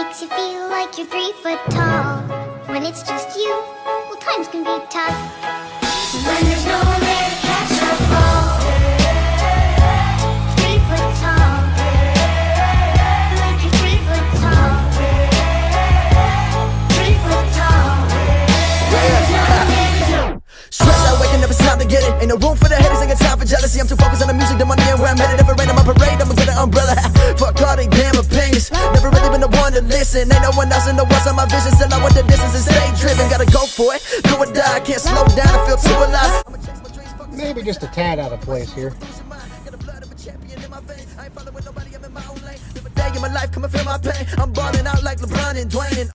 makes you feel like you're 3 foot tall. When it's just you, well, times can be tough. When there's no one there to catch or fall. 3 foot tall. Like you're 3 foot tall. 3 foot tall. When there's no one there to Stress out, waking up, it's time to get it. Ain't no room for the haters, ain't got time for jealousy. I'm too focused on the music, the money, and where I'm headed. If it rain on my parade, I'ma get an umbrella. Fuck all they damn opinions. Never really been the one to listen. Ain't no one else in the world on my vision. Still I want the distance and stay driven. Gotta go for it, do or die. I can't slow down, I feel too alive. Maybe just a tad out of place here. Day in my life, come and feel my pain. I'm balling out like LeBron and Dwayne.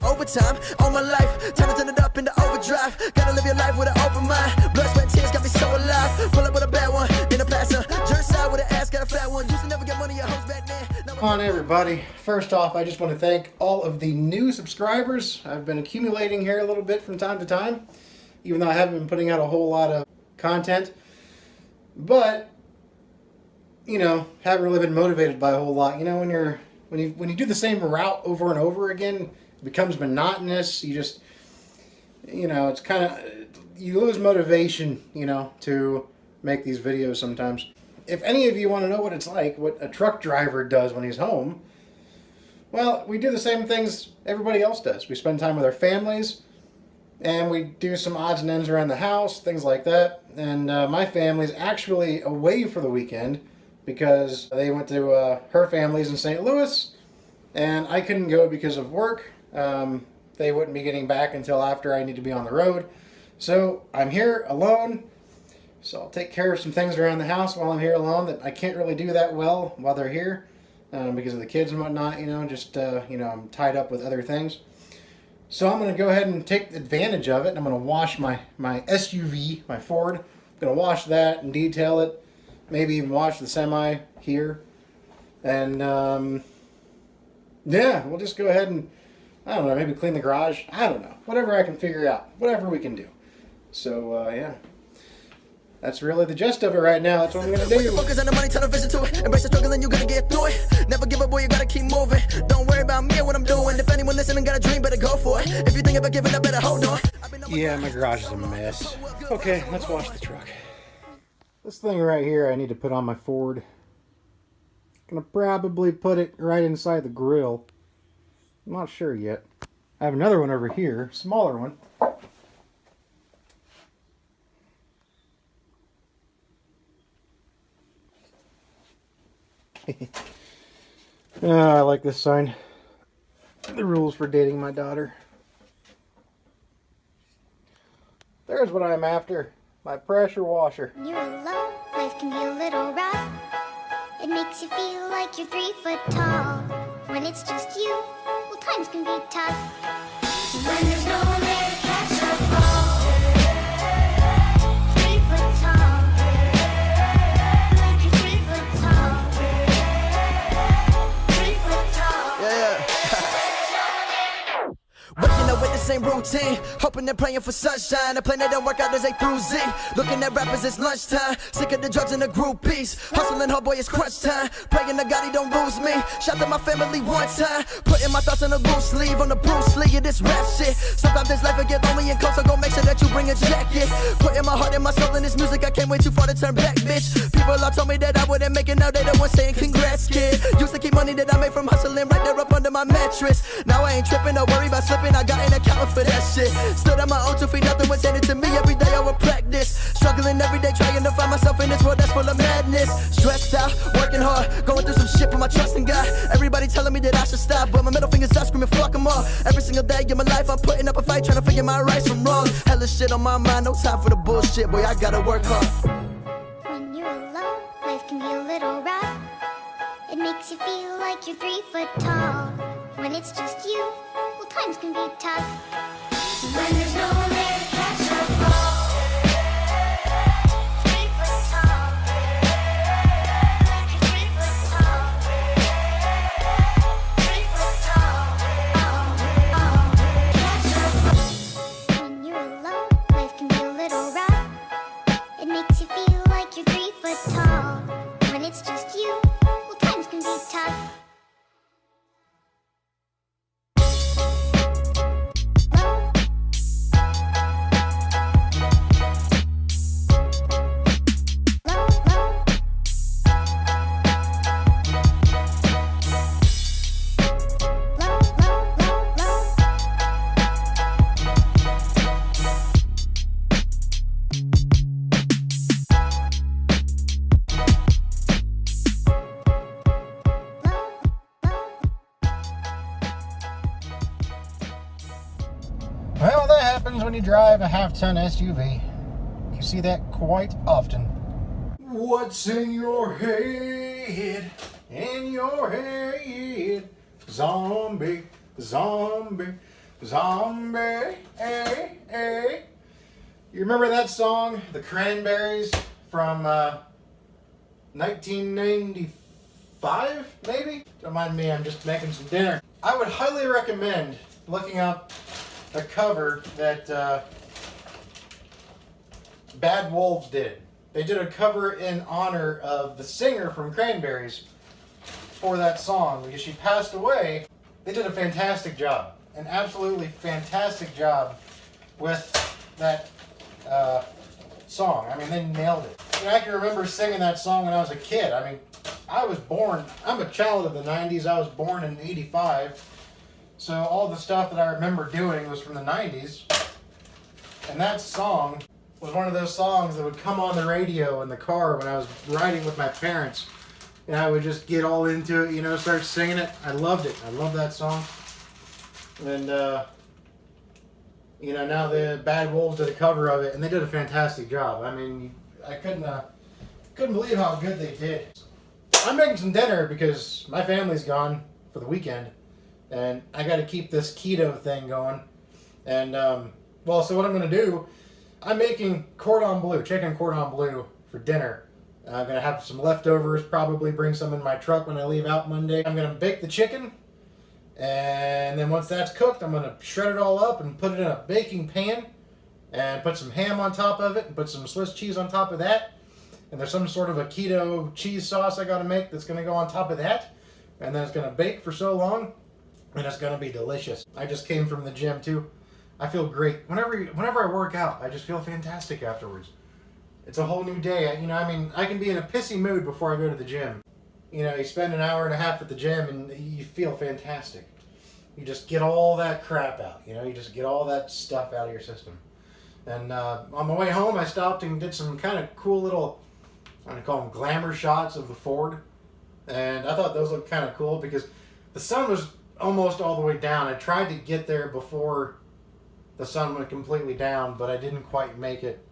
Overtime, all my life, time to turn it up into overdrive. Gotta live your life with an open mind. Blood, sweat, and tears got me so alive. Pull up with a bad one, in a passer. Jerk side with an ass, got a fat one. Used to never get money, your hoes back then. Come on, everybody. First off, I just want to thank all of the new subscribers. I've been accumulating here a little bit from time to time, even though I haven't been putting out a whole lot of content. But, you know, haven't really been motivated by a whole lot. You know, when you do the same route over and over again, it becomes monotonous. You just, you know, it's kind of, you lose motivation, you know, to make these videos sometimes. If any of you want to know what it's like, what a truck driver does when he's home, well, we do the same things everybody else does. We spend time with our families, and we do some odds and ends around the house, things like that. And my family's actually away for the weekend because they went to her family's in St. Louis, and I couldn't go because of work. They wouldn't be getting back until after I need to be on the road. So I'm here alone. So I'll take care of some things around the house while I'm here alone that I can't really do that well while they're here because of the kids and whatnot, you know, just, you know, I'm tied up with other things. So I'm going to go ahead and take advantage of it, and I'm going to wash my SUV, my Ford. I'm going to wash that and detail it, maybe even wash the semi here. And, yeah, we'll just go ahead and, I don't know, maybe clean the garage. I don't know. Whatever I can figure out. Whatever we can do. So, yeah. That's really the gist of it right now. That's what I'm going to do. Focus on the money, turn a vision to it. Embrace the struggle and you gotta get through it. Never give up, boy, you gotta keep moving. Don't worry about me and what I'm doing. If anyone listening got a dream, better go for it. If you think about giving up, better hold on. Yeah, my garage is a mess. Okay, let's wash the truck. This thing right here I need to put on my Ford. Gonna probably put it right inside the grill. I'm not sure yet. I have another one over here, smaller one. I like this sign. The rules for dating my daughter. There's what I'm after. My pressure washer. When you're alone, life can be a little rough. It makes you feel like you're 3 foot tall. When it's just you, well, times can be tough. When there's no one there to catch or fall. 3 foot tall. Like you're 3 foot tall. 3 foot tall. Yeah. Waking up with the same routine, hoping and praying for sunshine. The plan that don't work out as A through Z. Looking at rappers, it's lunchtime. Sick of the drugs and the groupies. Hustling hard, boy, it's crunch time. Praying to God he don't lose me. Shout to my family one time. Putting my thoughts on the loose sleeve, on the Bruce Lee of this rap shit. Sometimes this life will get lonely and cold, so go make sure that you bring a jacket. Putting my heart and my soul in this music, I can't wait too far to turn back, bitch. People all told me that I wouldn't make it, now they the ones saying congrats, kid. Used to keep money that I made from hustling right there up under my mattress. Now I ain't tripping, don't worry about slipping, I got an account for that shit. Stood on my own 2 feet, nothing was handed to me. Every day I would practice, struggling every day, trying to find myself in this world that's full of madness. Stressed out, working hard, going through some shit, put my trust in God. Everybody telling me that I should stop, but my middle finger's up, screaming fuck them all. Every single day in my life I'm putting up a fight, trying to figure my rights from wrong. Hella shit on my mind, no time for the bullshit, boy, I gotta work hard. When you're alone, life can be a little rough. It makes you feel like you're 3 foot tall. When it's just you, well, times can be tough. When there's no one there to catch or fall. 3 foot tall. Like you're 3 foot tall. 3 foot tall. Catch or fall. When you're alone, life can be a little rough. It makes you feel happens when you drive a half-ton SUV. You see that quite often. What's in your head? In your head? Zombie, zombie, zombie, hey, hey. You remember that song, The Cranberries, from 1995, maybe? Don't mind me, I'm just making some dinner. I would highly recommend looking up a cover that Bad Wolves did. They did a cover in honor of the singer from Cranberries for that song because she passed away. They did a fantastic job, an absolutely fantastic job with that song. I mean, they nailed it. And I can remember singing that song when I was a kid. I mean, I'm a child of the 90s. I was born in 85. So all the stuff that I remember doing was from the 90s. And that song was one of those songs that would come on the radio in the car when I was riding with my parents. And I would just get all into it, start singing it. I loved it. I love that song. And, now the Bad Wolves did a cover of it, and they did a fantastic job. I mean, I couldn't believe how good they did. I'm making some dinner because my family's gone for the weekend, and I got to keep this keto thing going. And, so what I'm going to do, I'm making chicken cordon bleu for dinner. I'm going to have some leftovers, probably bring some in my truck when I leave out Monday. I'm going to bake the chicken, and then once that's cooked, I'm going to shred it all up and put it in a baking pan and put some ham on top of it and put some Swiss cheese on top of that. And there's some sort of a keto cheese sauce I got to make that's going to go on top of that. And then it's going to bake for so long, and it's going to be delicious. I just came from the gym too. I feel great. Whenever I work out, I just feel fantastic afterwards. It's a whole new day. I can be in a pissy mood before I go to the gym. You spend an hour and a half at the gym and you feel fantastic. You just get all that crap out. You just get all that stuff out of your system. And on my way home, I stopped and did some kind of cool little, I'm going to call them glamour shots of the Ford. And I thought those looked kind of cool because the sun was almost all the way down. I tried to get there before the sun went completely down, but I didn't quite make it.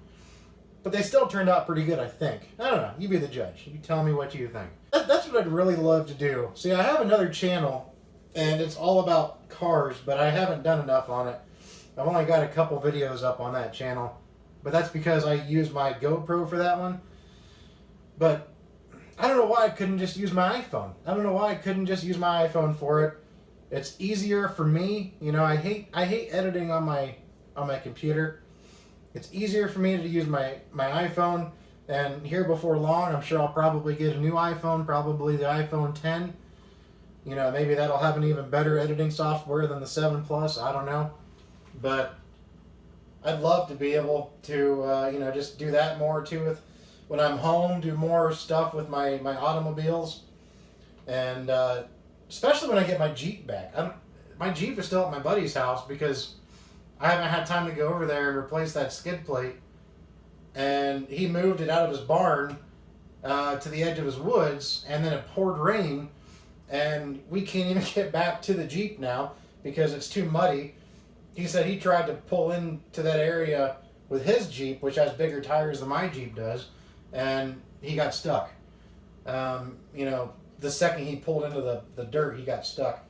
But they still turned out pretty good, I think. I don't know. You be the judge. You tell me what you think. That's what I'd really love to do. See, I have another channel, and it's all about cars, but I haven't done enough on it. I've only got a couple videos up on that channel, but that's because I use my GoPro for that one. But I don't know why I couldn't just use my iPhone. I don't know why I couldn't just use my iPhone for it. It's easier for me. I hate editing on my computer. It's easier for me to use my iPhone, and here before long, I'm sure I'll probably get a new iPhone, probably the iPhone 10. Maybe that'll have an even better editing software than the 7 Plus. I don't know, but I'd love to be able to, just do that more too with when I'm home. Do more stuff with my automobiles, and especially when I get my Jeep back. My Jeep is still at my buddy's house because I haven't had time to go over there and replace that skid plate. And he moved it out of his barn to the edge of his woods, and then it poured rain, and we can't even get back to the Jeep now because it's too muddy. He said he tried to pull into that area with his Jeep, which has bigger tires than my Jeep does, and he got stuck. The second he pulled into the dirt, he got stuck.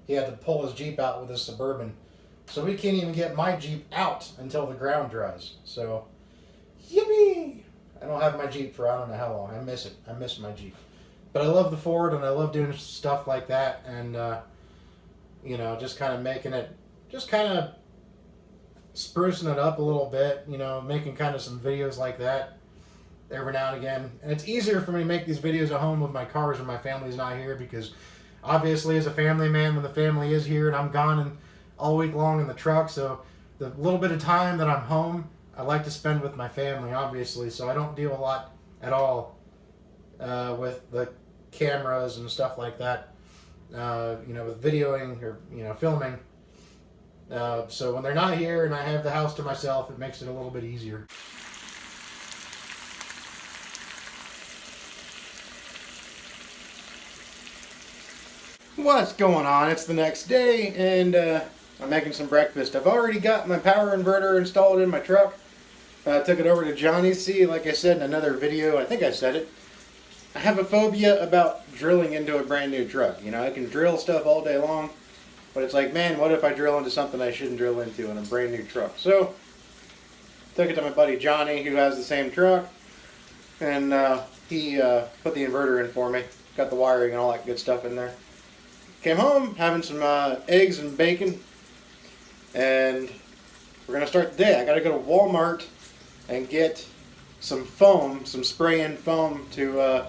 He had to pull his Jeep out with his Suburban. So we can't even get my Jeep out until the ground dries. So, yippee! I don't have my Jeep for I don't know how long. I miss it. I miss my Jeep. But I love the Ford, and I love doing stuff like that. And, just kind of making it, just kind of sprucing it up a little bit. Making kind of some videos like that every now and again. And it's easier for me to make these videos at home with my cars when my family's not here because obviously as a family man, when the family is here and I'm gone and all week long in the truck, so the little bit of time that I'm home, I like to spend with my family, obviously, so I don't deal a lot at all with the cameras and stuff like that, with videoing or, filming. So when they're not here and I have the house to myself, it makes it a little bit easier. What's going on? It's the next day, and I'm making some breakfast. I've already got my power inverter installed in my truck. Took it over to Johnny's. See, like I said in another video, I think I said it, I have a phobia about drilling into a brand new truck. You know, I can drill stuff all day long, but it's like, man, what if I drill into something I shouldn't drill into in a brand new truck? So, took it to my buddy Johnny, who has the same truck, and he put the inverter in for me. Got the wiring and all that good stuff in there. Came home, having some eggs and bacon, and we're going to start the day. I got to go to Walmart and get some foam, some spray-in foam to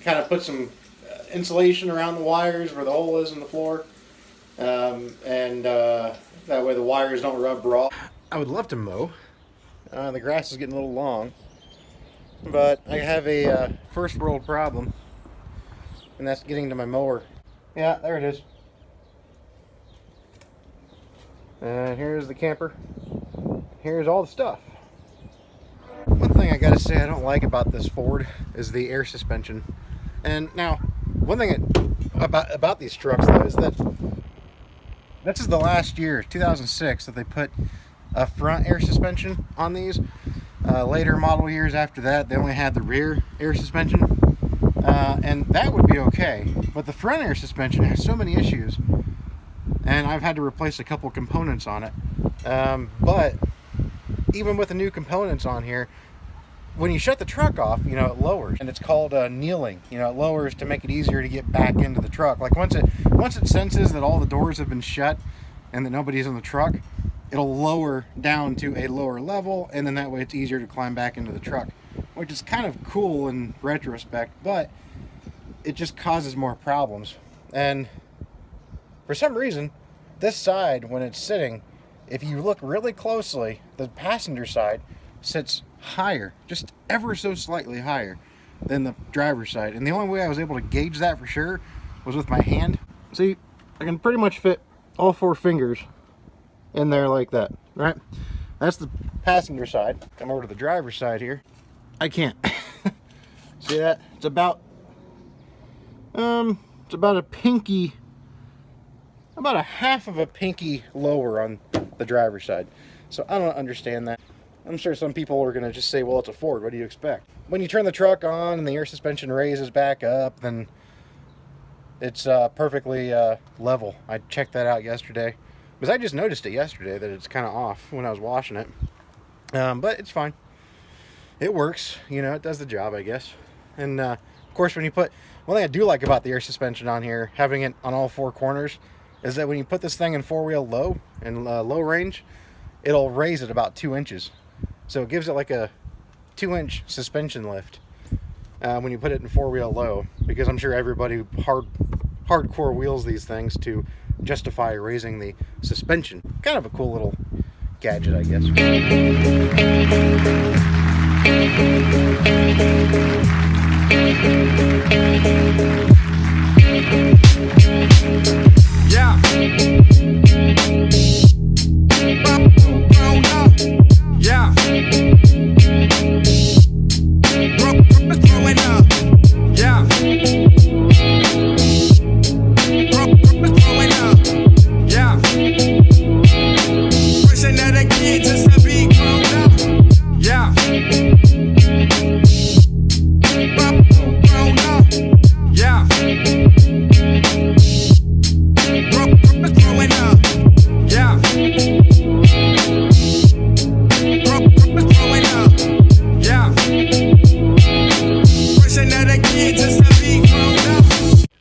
kind of put some insulation around the wires where the hole is in the floor, and that way the wires don't rub raw. I would love to mow. The grass is getting a little long, but I have a first world problem, and that's getting to my mower. Yeah, there it is. And here's the camper. Here's all the stuff. One thing I gotta say I don't like about this Ford is the air suspension. And now, one thing about these trucks though is that this is the last year, 2006, that they put a front air suspension on these. Later model years after that, they only had the rear air suspension. And that would be okay. But the front air suspension has so many issues. And I've had to replace a couple components on it. But even with the new components on here, when you shut the truck off, you know, it lowers, and it's called kneeling. You know, it lowers to make it easier to get back into the truck. Like once it senses that all the doors have been shut and that nobody's in the truck, it'll lower down to a lower level, and then that way it's easier to climb back into the truck, which is kind of cool in retrospect, but it just causes more problems. And for some reason, this side, when it's sitting, if you look really closely, the passenger side sits higher, just ever so slightly higher than the driver's side. And the only way I was able to gauge that for sure was with my hand. See, I can pretty much fit all 4 fingers in there like that, right? That's the passenger side. Come over to the driver's side here. I can't. See that? It's about a pinky, about a half of a pinky lower on the driver's side. So I don't understand that. I'm sure some people are going to just say, well, it's a Ford, what do you expect? When you turn the truck on and the air suspension raises back up, then it's perfectly level. I checked that out yesterday, because I just noticed it yesterday that it's kind of off when I was washing it. But it's fine. It works, you know, it does the job, I guess. And of course, when you put, one thing I do like about the air suspension on here, having it on all 4 corners, is that when you put this thing in 4-wheel low and low range, it'll raise it about 2 inches. So it gives it like a 2-inch suspension lift when you put it in 4-wheel low, because I'm sure everybody hardcore wheels these things to justify raising the suspension. Kind of a cool little gadget, I guess. Yeah. Yeah. Throwing up. Yeah. Throwing up. Yeah. Pushing that again just to be grown up. Yeah. Grown up. Yeah. Throwing up. Yeah. Throwing up. Yeah. Pushing that again just to be grown up.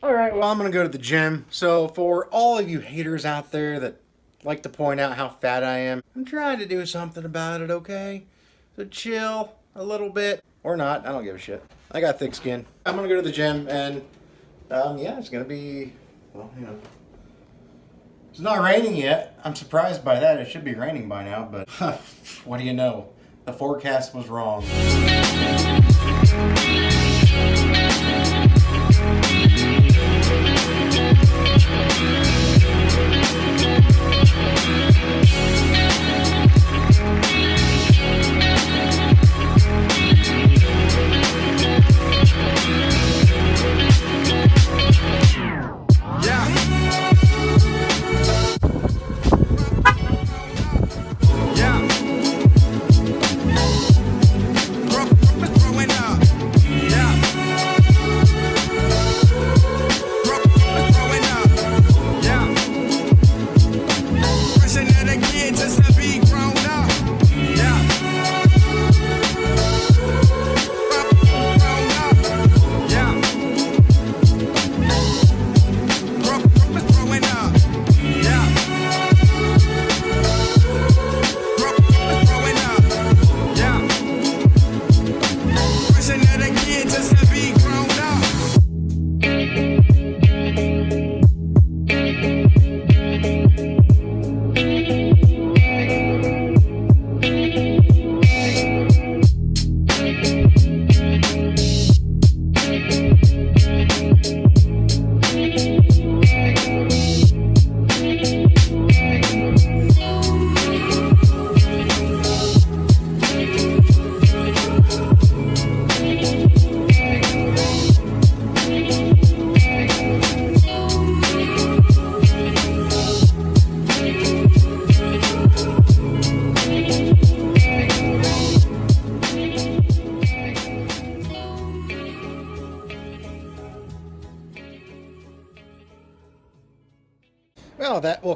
Alright, well, I'm going to go to the gym. So for all of you haters out there that like to point out how fat I am, I'm trying to do something about it, okay? So chill a little bit. Or not, I don't give a shit. I got thick skin. I'm going to go to the gym, and yeah, it's going to be, well, you know, it's not raining yet. I'm surprised by that. It should be raining by now, but what do you know? The forecast was wrong.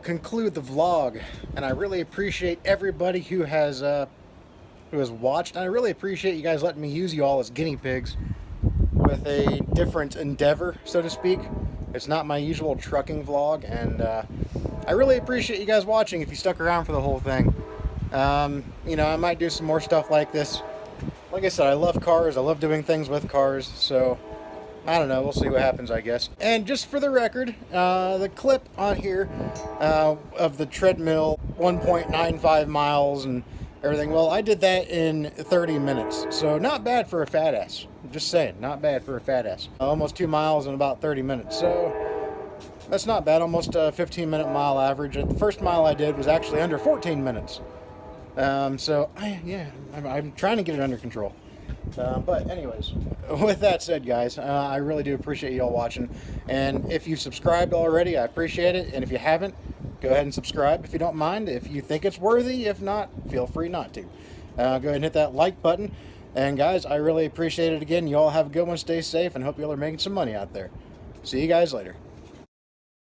conclude the vlog, and I really appreciate everybody who has watched. And I really appreciate you guys letting me use you all as guinea pigs with a different endeavor, so to speak. It's not my usual trucking vlog, and I really appreciate you guys watching if you stuck around for the whole thing. You know, I might do some more stuff like this. Like I said, I love cars. I love doing things with cars, so I don't know. We'll see what happens, I guess. And just for the record, the clip on here of the treadmill, 1.95 miles and everything, well, I did that in 30 minutes. So not bad for a fat ass. Just saying, not bad for a fat ass. Almost 2 miles in about 30 minutes. So that's not bad. Almost a 15-minute mile average. And the first mile I did was actually under 14 minutes. So I'm trying to get it under control. But anyways, with that said, guys, I really do appreciate you all watching. And if you've subscribed already, I appreciate it. And if you haven't, go ahead and subscribe if you don't mind. If you think it's worthy, if not, feel free not to. Go ahead and hit that like button. And guys, I really appreciate it again. You all have a good one. Stay safe, and hope you all are making some money out there. See you guys later.